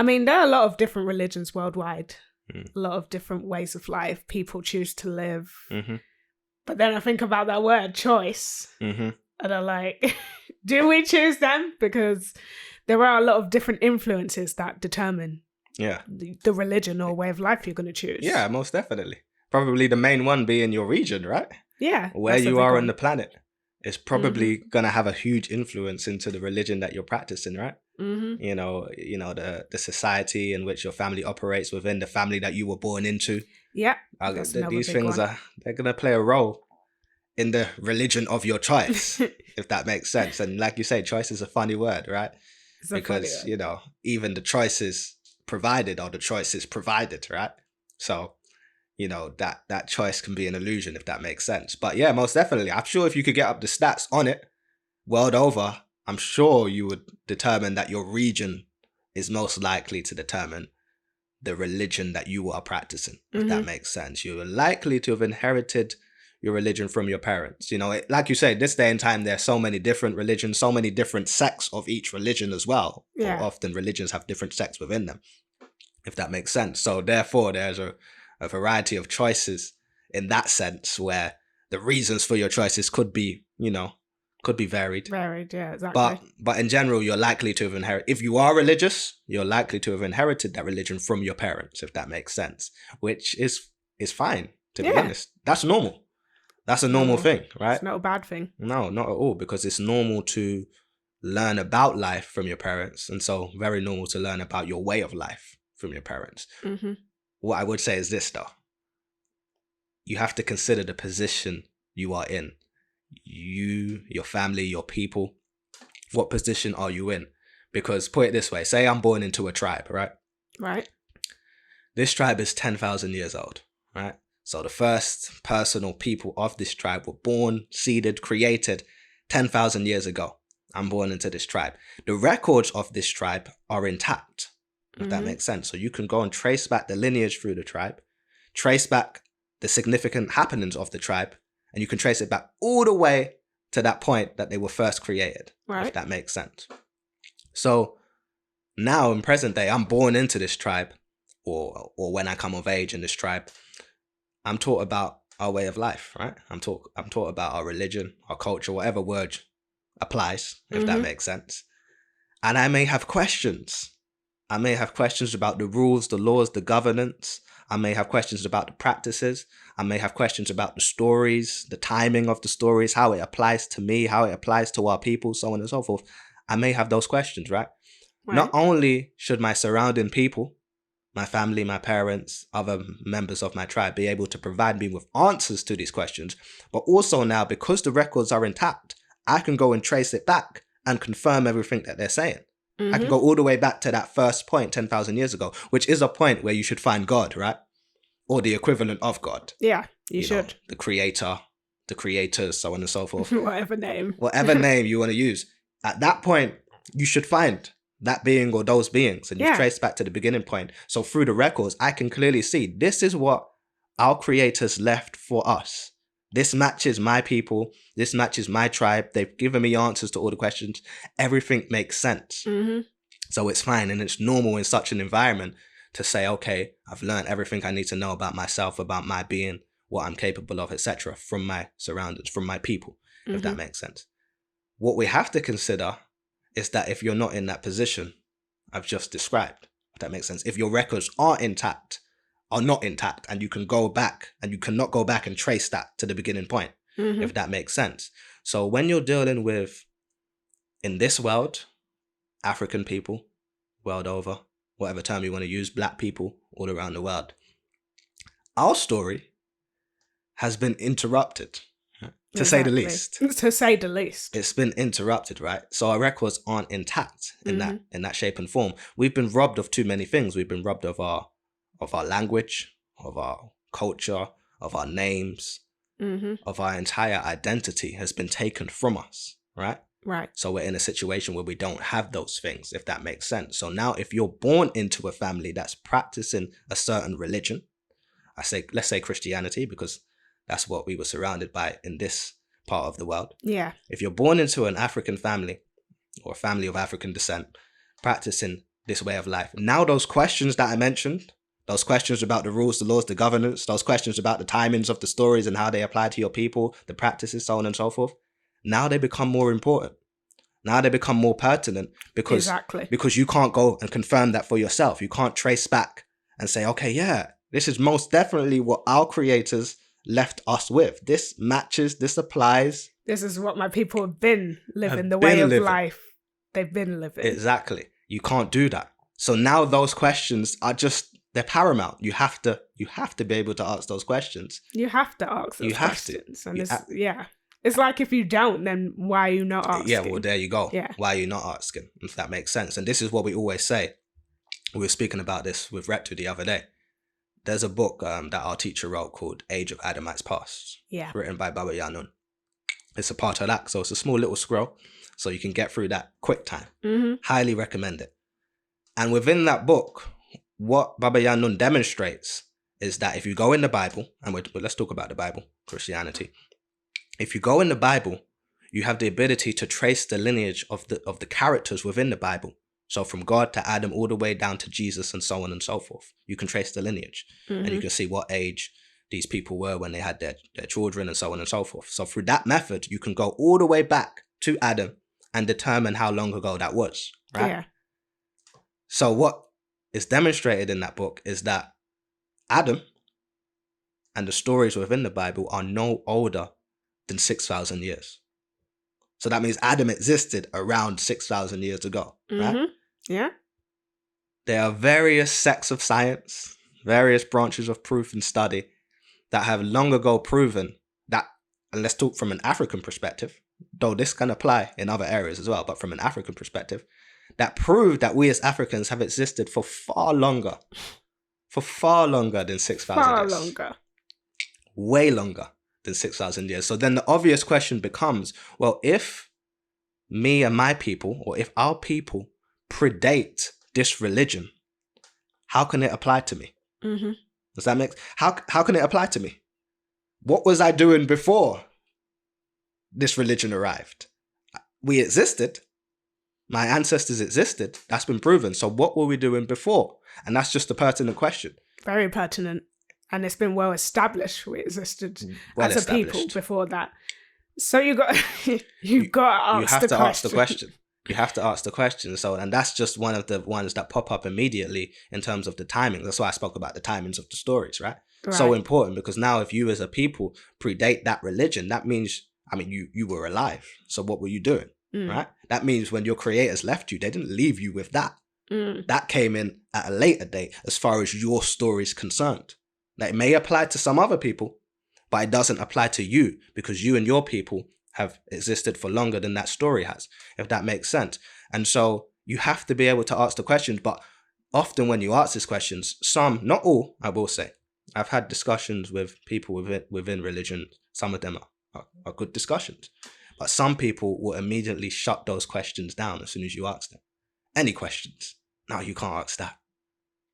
I mean, there are a lot of different religions worldwide, a lot of different ways of life people choose to live. Mm-hmm. But then I think about that word choice, Mm-hmm. and I'm like, do we choose them? Because there are a lot of different influences that determine the religion or way of life you're going to choose. Yeah, most definitely. Probably the main one being your region, right? Yeah. Where you are on the planet is probably going to have a huge influence into the religion that you're practicing, right? Mm-hmm. You know, the society in which your family operates within, the family that you were born into. Yeah. These things they're going to play a role in the religion of your choice, if that makes sense. And like you say, choice is a funny word, right? Because, you know, even the choices provided are the choices provided, right? So, you know, that choice can be an illusion, if that makes sense. But yeah, most definitely. I'm sure if you could get up the stats on it world over, I'm sure you would determine that your region is most likely to determine the religion that you are practicing, if that makes sense. You're likely to have inherited your religion from your parents. You know, like you say, this day and time, there are so many different religions, so many different sects of each religion as well. Yeah. Or often religions have different sects within them, if that makes sense. So therefore, there's a variety of choices in that sense, where the reasons for your choices could be, you know, could be varied. Varied, yeah, exactly. But in general, you're likely to have inherited, if you are religious, you're likely to have inherited that religion from your parents, if that makes sense, which is fine, to be honest. That's normal. That's a normal thing, right? It's not a bad thing. No, not at all, because it's normal to learn about life from your parents, and so very normal to learn about your way of life from your parents. Mm-hmm. What I would say is this, though. You have to consider the position you are in. You, your family, your people. What position are you in? Because put it this way, say I'm born into a tribe, right? Right. This tribe is 10,000 years old, right? So the first personal people of this tribe were born, seeded, created 10,000 years ago. I'm born into this tribe. The records of this tribe are intact, if that makes sense. So you can go and trace back the lineage through the tribe, trace back the significant happenings of the tribe, and you can trace it back all the way to that point that they were first created, if that makes sense. So now in present day, I'm born into this tribe, or when I come of age in this tribe, I'm taught about our way of life, right? I'm taught about our religion, our culture, whatever word applies, if that makes sense. And I may have questions. I may have questions about the rules, the laws, the governance. I may have questions about the practices. I may have questions about the stories, the timing of the stories, how it applies to me, how it applies to our people, so on and so forth. I may have those questions, right? Not only should my surrounding people, my family, my parents, other members of my tribe be able to provide me with answers to these questions, but also now, because the records are intact, I can go and trace it back and confirm everything that they're saying. I can go all the way back to that first point 10,000 years ago, which is a point where you should find God, right? Or the equivalent of God. Yeah, you should. Know, the creator, the creators, so on and so forth. Whatever name you want to use. At that point, you should find that being or those beings, and you trace back to the beginning point. So through the records, I can clearly see this is what our creators left for us. This matches my people. This matches my tribe. They've given me answers to all the questions. Everything makes sense. So it's fine, and it's normal in such an environment to say, okay, I've learned everything I need to know about myself, about my being, what I'm capable of, etc., from my surroundings, from my people, if that makes sense. What we have to consider is that if you're not in that position I've just described, if that makes sense, if your records are not intact, and you can go back, and you cannot go back and trace that to the beginning point, if that makes sense. So when you're dealing with, in this world, African people, world over, whatever term you want to use, black people all around the world, our story has been interrupted. To say the least. To say the least. It's been interrupted, right? So our records aren't intact in that shape and form. We've been robbed of too many things. We've been robbed of our language, of our culture, of our names, of our entire identity has been taken from us, right? Right. So we're in a situation where we don't have those things, if that makes sense. So now if you're born into a family that's practicing a certain religion, let's say Christianity, because that's what we were surrounded by in this part of the world. Yeah. If you're born into an African family, or a family of African descent, practicing this way of life. Now those questions that I mentioned, those questions about the rules, the laws, the governance, those questions about the timings of the stories and how they apply to your people, the practices, so on and so forth, now they become more important. Now they become more pertinent because you can't go and confirm that for yourself. You can't trace back and say, okay, yeah, this is most definitely what our creators left us with. This matches, this applies. This is what my people have been living, the way of life they've been living. Exactly. You can't do that. So now those questions are just, they're paramount. You have to be able to ask those questions. You have to ask those questions. And it's like if you don't, then why are you not asking? Yeah, well, there you go. Yeah. Why are you not asking? If that makes sense. And this is what we always say. We were speaking about this with Rectu the other day. There's a book that our teacher wrote called Age of Adamites Past. Yeah. Written by Baba Yanun. It's a part of that. So it's a small little scroll. So you can get through that quick time. Mm-hmm. Highly recommend it. And within that book, what Baba Yanun demonstrates is that if you go in the Bible, and let's talk about the Bible, Christianity. If you go in the Bible, you have the ability to trace the lineage of the characters within the Bible. So from God to Adam all the way down to Jesus and so on and so forth. You can trace the lineage. Mm-hmm. And you can see what age these people were when they had their children and so on and so forth. So through that method, you can go all the way back to Adam and determine how long ago that was. Right? Yeah. So what is demonstrated in that book is that Adam and the stories within the Bible are no older than 6,000 years. So that means Adam existed around 6,000 years ago, right? Mm-hmm. Yeah. There are various sects of science, various branches of proof and study that have long ago proven that, and let's talk from an African perspective, though this can apply in other areas as well, but from an African perspective, that prove that we as Africans have existed for far longer than 6,000 years. Far longer. Way longer than 6,000 years. So then the obvious question becomes, well, if me and my people, or if our people predate this religion, how can it apply to me? Mm-hmm. Does that make, how can it apply to me? What was I doing before this religion arrived? We existed. My ancestors existed. That's been proven. So what were we doing before? And that's just a pertinent question. Very pertinent. And it's been well established we existed as a people before that. So you got to ask the question. You have to ask the question. So, and that's just one of the ones that pop up immediately in terms of the timing. That's why I spoke about the timings of the stories, right? So important, because now if you as a people predate that religion, that means, you were alive. So what were you doing, right? That means when your creators left you, they didn't leave you with that. That came in at a later date as far as your story is concerned. Now, it may apply to some other people, but it doesn't apply to you because you and your people have existed for longer than that story has, if that makes sense. And so you have to be able to ask the questions, but often when you ask these questions, some, not all, I will say, I've had discussions with people within religion. Some of them are good discussions, but some people will immediately shut those questions down as soon as you ask them. Any questions? No, you can't ask that.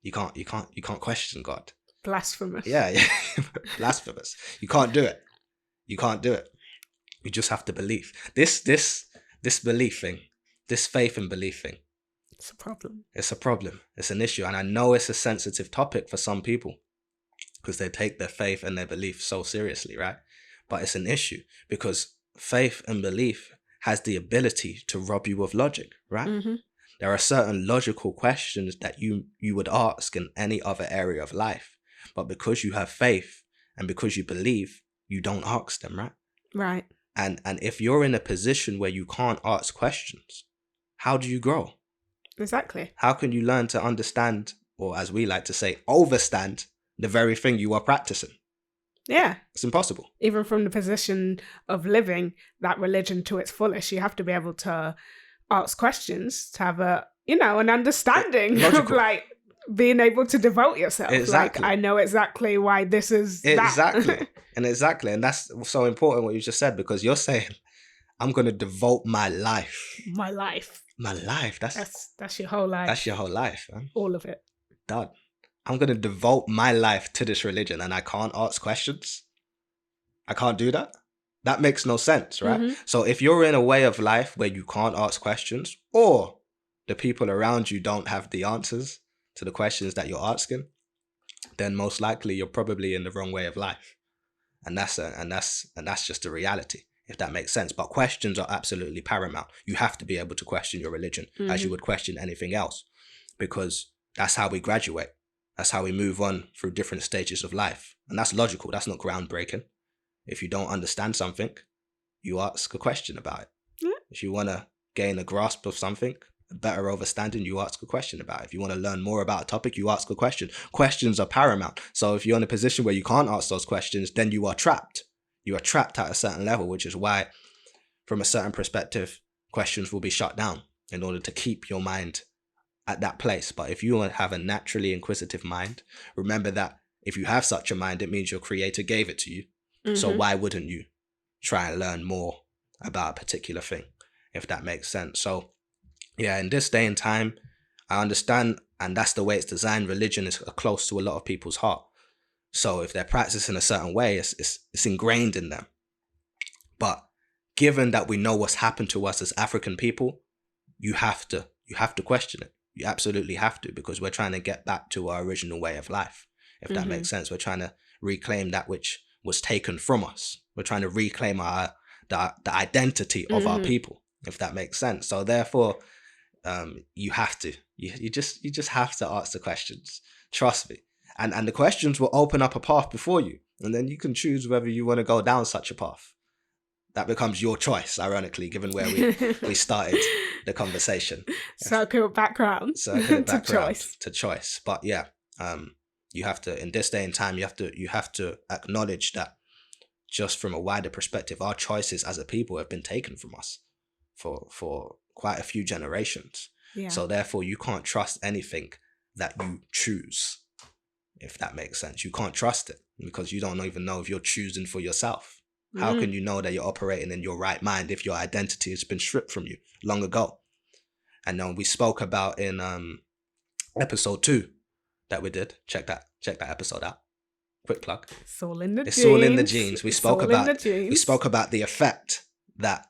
You can't question God. Blasphemous. Yeah. Blasphemous. You can't do it. You just have to believe. This belief thing, this faith and belief thing. It's a problem. It's a problem. It's an issue. And I know it's a sensitive topic for some people because they take their faith and their belief so seriously, right? But it's an issue because faith and belief has the ability to rob you of logic, right? Mm-hmm. There are certain logical questions that you would ask in any other area of life. But because you have faith and because you believe, you don't ask them, right? Right. And if you're in a position where you can't ask questions, how do you grow? Exactly. How can you learn to understand, or as we like to say, overstand the very thing you are practicing? Yeah. It's impossible. Even from the position of living that religion to its fullest, you have to be able to ask questions to have an understanding of being able to devote yourself. Exactly. I know exactly why this is exactly. And that's so important what you just said, because you're saying, I'm going to devote my life. My life. That's your whole life. That's your whole life, man. All of it. Done. I'm going to devote my life to this religion and I can't ask questions. I can't do that. That makes no sense, right? Mm-hmm. So if you're in a way of life where you can't ask questions, or the people around you don't have the answers to the questions that you're asking, then most likely you're probably in the wrong way of life. And that's just a reality, if that makes sense. But questions are absolutely paramount. You have to be able to question your religion as you would question anything else, because that's how we graduate. That's how we move on through different stages of life. And that's logical. That's not groundbreaking. If you don't understand something, you ask a question about it. Yeah. If you want to gain a grasp of something, a better understanding, you ask a question about it. If you want to learn more about a topic, you ask a question. Questions are paramount. So if you're in a position where you can't ask those questions, then you are trapped. You are trapped at a certain level, which is why, from a certain perspective, questions will be shut down in order to keep your mind at that place. But if you have a naturally inquisitive mind, remember that if you have such a mind, it means your creator gave it to you. Mm-hmm. So why wouldn't you try and learn more about a particular thing, if that makes sense? So yeah, in this day and time, I understand, and that's the way it's designed. Religion is close to a lot of people's heart. So if they're practicing a certain way, it's ingrained in them. But given that we know what's happened to us as African people, you have to question it. You absolutely have to, because we're trying to get back to our original way of life, if that makes sense. We're trying to reclaim that which was taken from us. We're trying to reclaim the identity of our people, if that makes sense. So therefore, you have to. You just have to ask the questions. Trust me. And the questions will open up a path before you, and then you can choose whether you want to go down such a path. That becomes your choice, ironically, given where we started the conversation. Circular background to choice. But yeah, you have to, in this day and time, you have to acknowledge that just from a wider perspective, our choices as a people have been taken from us for quite a few generations. Yeah. So therefore, you can't trust anything that you choose, if that makes sense. You can't trust it because you don't even know if you're choosing for yourself. How can you know that you're operating in your right mind if your identity has been stripped from you long ago? And then we spoke about in episode 2 that we did. Check that episode out. Quick plug. It's all in the genes. We spoke about the effect that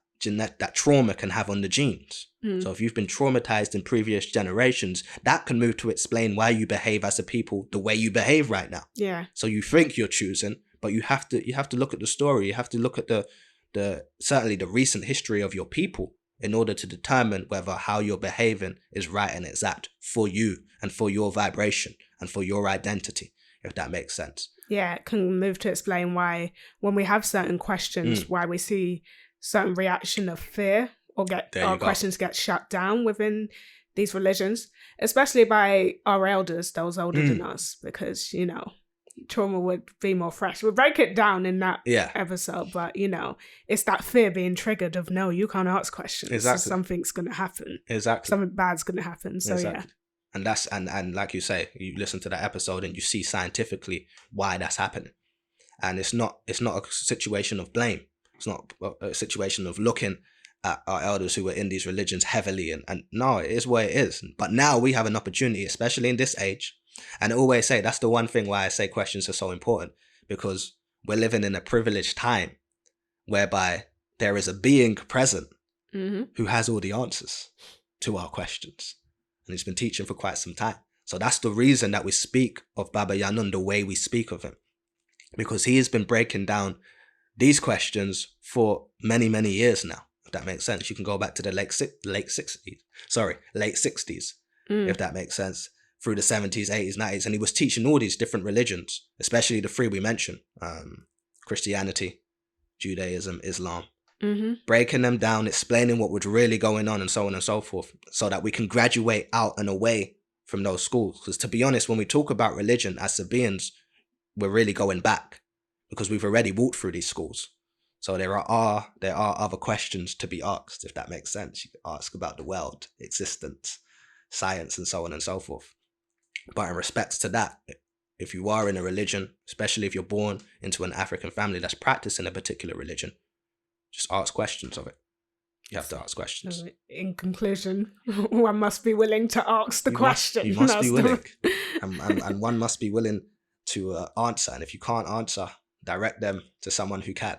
trauma can have on the genes. So if you've been traumatized in previous generations, that can move to explain why you behave as a people the way you behave right now. Yeah. So you think you're choosing, but you have to look at the story. You have to look at the certainly the recent history of your people in order to determine whether how you're behaving is right and exact for you and for your vibration and for your identity, if that makes sense. Yeah, it can move to explain why when we have certain questions, why we see certain reaction of fear or our questions get shut down within these religions, especially by our elders, those older than us, because, trauma would be more fresh. We'll break it down in that episode, but it's that fear being triggered of no, you can't ask questions. Exactly. So something's going to happen. Exactly. Something bad's going to happen. So exactly. Yeah. And like you say, you listen to that episode and you see scientifically why that's happening. And it's not a situation of blame. It's not a situation of looking at our elders who were in these religions heavily and no, it is what it is. But now we have an opportunity, especially in this age. And I always say that's the one thing why I say questions are so important, because we're living in a privileged time whereby there is a being present who has all the answers to our questions. And he's been teaching for quite some time. So that's the reason that we speak of Baba Yanun the way we speak of him, because he has been breaking down these questions for many, many years now. If that makes sense. You can go back to the late 60s, if that makes sense, through the 70s, 80s, 90s. And he was teaching all these different religions, especially the 3 we mentioned, Christianity, Judaism, Islam, breaking them down, explaining what was really going on and so on and so forth, so that we can graduate out and away from those schools. Because to be honest, when we talk about religion as Sabaeans, we're really going back because we've already walked through these schools. So there are other questions to be asked, if that makes sense. You can ask about the world, existence, science, and so on and so forth. But in respects to that, if you are in a religion, especially if you're born into an African family that's practicing a particular religion, just ask questions of it. You have to ask questions. In conclusion, one must be willing to ask the question. You must be willing. And one must be willing to answer. And if you can't answer, direct them to someone who can.